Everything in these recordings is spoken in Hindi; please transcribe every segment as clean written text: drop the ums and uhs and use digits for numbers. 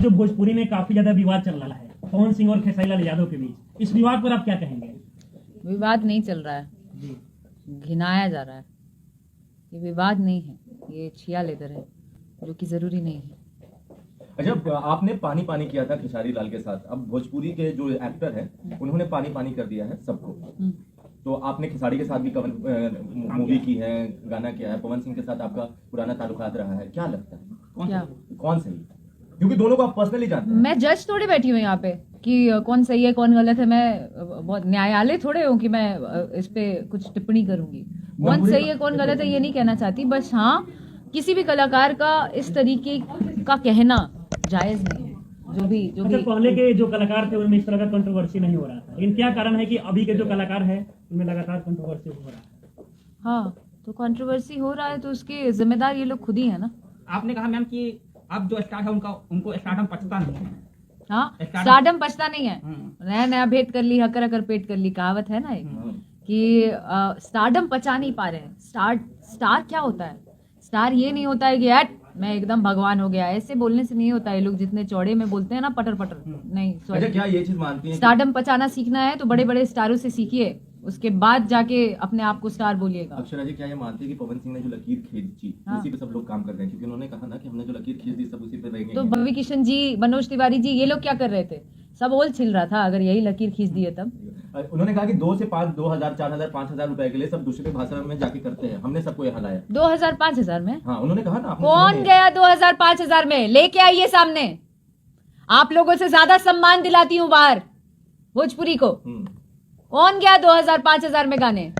जो भोजपुरी में काफी ज्यादा विवाद चल रहा है पवन सिंह और खेसारी लाल यादव के बीच, इस विवाद पर आप क्या कहेंगे? विवाद नहीं चल रहा है, जी घिनाया जा रहा है। ये विवाद नहीं है, ये छिया लेदर है, जो कि जरूरी नहीं है। अच्छा, आपने पानी पानी किया था खेसारी लाल के साथ, अब भोजपुरी के जो एक्टर हैं उन्होंने पानी पानी कर दिया है सबको। तो आपने खेसारी के साथ भी मूवी की है, गाना किया है, पवन सिंह के साथ आपका पुराना ताल्लुकात रहा है, क्या लगता है कौन सही? क्योंकि दोनों को आप पर्सनली जानते हैं। मैं जज थोड़ी बैठी हूँ यहाँ पे कि कौन सही है कौन गलत है। मैं बहुत न्यायालय थोड़े हूँ कि मैं इस पे कुछ टिप्पणी करूंगी। कौन सही है कौन गलत है ये नहीं कहना चाहती, बस हाँ किसी भी कलाकार का इस तरीके का कहना जायज नहीं है। जो भी पहले के जो कलाकार थे उनमें इस तरह का कंट्रोवर्सी नहीं हो रहा था, लेकिन क्या कारण है कि अभी के जो कलाकार है उनमें लगातार कंट्रोवर्सी हो रहा है? हाँ, तो कंट्रोवर्सी हो रहा है तो उसके जिम्मेदार ये लोग खुद ही है ना। आपने कहा मैम कि अब जो स्टार है उनको स्टारडम पचता नहीं है। हाँ, स्टारडम पचता नहीं है। नया नया भेंट कर ली, हकर हकर पेट कर ली, कहावत है ना एक कि स्टारडम पचा नहीं पा रहे हैं। स्टार क्या होता है? स्टार ये नहीं होता है कि यार मैं एकदम भगवान हो गया, ऐसे बोलने से नहीं होता है। लोग जितने चौड़े में बोलते हैं ना पटर पटर, नहीं अच्छा, क्या ये चीज मानती हैं? स्टारडम पचाना सीखना है तो बड़े बड़े स्टारों से सीखिए, उसके बाद जाके अपने आप को स्टार बोलिएगा। अक्षरा जी, क्या ये मानती है कि पवन सिंह ने जो लकीर खींची उसी पे सब लोग काम कर रहे हैं? क्योंकि उन्होंने कहा ना कि हमने जो लकीर खींच दी सब उसी पे रहेंगे। तो भव्य किशन जी, मनोज तिवारी जी, ये लोग क्या कर रहे थे? सब ओल छिल रहा था। अगर यही लकीर खींच दिए तब। उन्होंने कहा कि 2 से 5, 2000, 4000, 5000 रुपए के लिए सब दूसरे भाषा में जाके करते हैं, हमने सबको यहाँ लाया। 2000 5000 में? हाँ, उन्होंने कहा ना। कौन गया 2000 5000 में? लेके आइए सामने। आप लोगों से ज्यादा सम्मान दिलाती हूँ बाहर भोजपुरी को। कौन गया 2000 5000 में गाने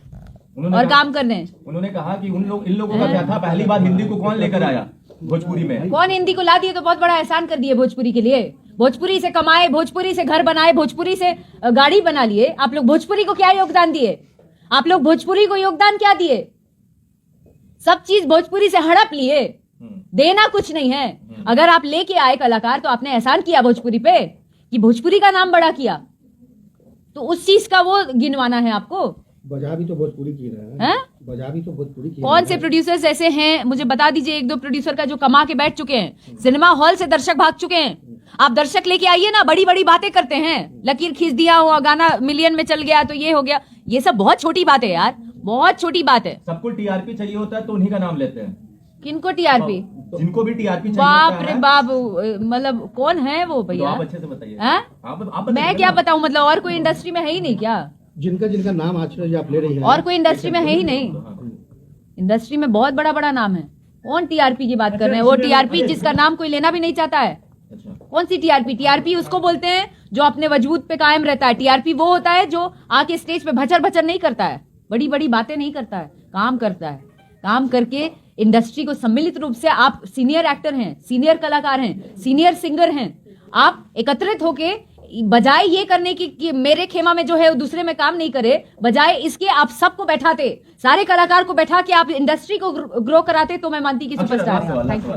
और काम करने? उन्होंने कहा कि इन लोगों का क्या था, पहली बार हिंदी को कौन लेकर आया भोजपुरी में? कौन हिंदी को ला दिए? तो बहुत बड़ा एहसान कर दिए भोजपुरी के लिए। भोजपुरी से कमाए, भोजपुरी से घर बनाए, भोजपुरी से गाड़ी बना लिए। आप लोग भोजपुरी को क्या योगदान दिए? आप लोग भोजपुरी को योगदान क्या दिए? सब चीज भोजपुरी से हड़प लिए, देना कुछ नहीं है। अगर आप लेके आए कलाकार तो आपने एहसान किया भोजपुरी पे कि भोजपुरी का नाम बड़ा किया, तो उस चीज का वो गिनवाना है आपको। बजा भी तो भोजपुरी की रहा है, बजा भी तो भोजपुरी की। कौन से प्रोड्यूसर्स ऐसे हैं मुझे बता दीजिए, 1-2 प्रोड्यूसर का जो कमा के बैठ चुके हैं, सिनेमा हॉल से दर्शक भाग चुके हैं। आप दर्शक लेके आइए ना, बड़ी बड़ी बातें करते हैं, लकीर खींच दिया हुआ, गाना मिलियन में चल गया तो ये हो गया। ये सब बहुत छोटी बात है यार, बहुत छोटी बात है। सबको टीआरपी चाहिए होता है तो उन्हीं का नाम लेते हैं। किनको टीआरपी? जिनको भी टीआरपी चाहिए बाप होता रे है। बाप, मतलब कौन है वो भैया? आप अच्छे से बताइए। आप मैं क्या बताऊं? मतलब और कोई इंडस्ट्री में है ही नहीं क्या? जिनका नाम आजकल आप ले रही हैं, और कोई इंडस्ट्री में है ही नहीं। इंडस्ट्री में बहुत बड़ा बड़ा नाम है। कौन टीआरपी की बात कर रहे हैं? वो टीआरपी जिसका नाम कोई लेना भी नहीं चाहता है। कौन सी टीआरपी? टीआरपी उसको बोलते हैं जो अपने वजूद पे कायम रहता है। टीआरपी वो होता है जो आके स्टेज पे भचर भचर नहीं करता है, बड़ी बड़ी बातें नहीं करता है, काम करता है। काम करके इंडस्ट्री को सम्मिलित रूप से, आप सीनियर एक्टर हैं, सीनियर कलाकार हैं, सीनियर सिंगर हैं, आप एकत्रित होके बजाय ये करने की कि मेरे खेमा में जो है वो दूसरे में काम नहीं करे, बजाय इसके आप सबको बैठाते, सारे कलाकार को बैठा के आप इंडस्ट्री को ग्रो कराते, तो मैं मानती कि सुपरस्टार है। Thank you.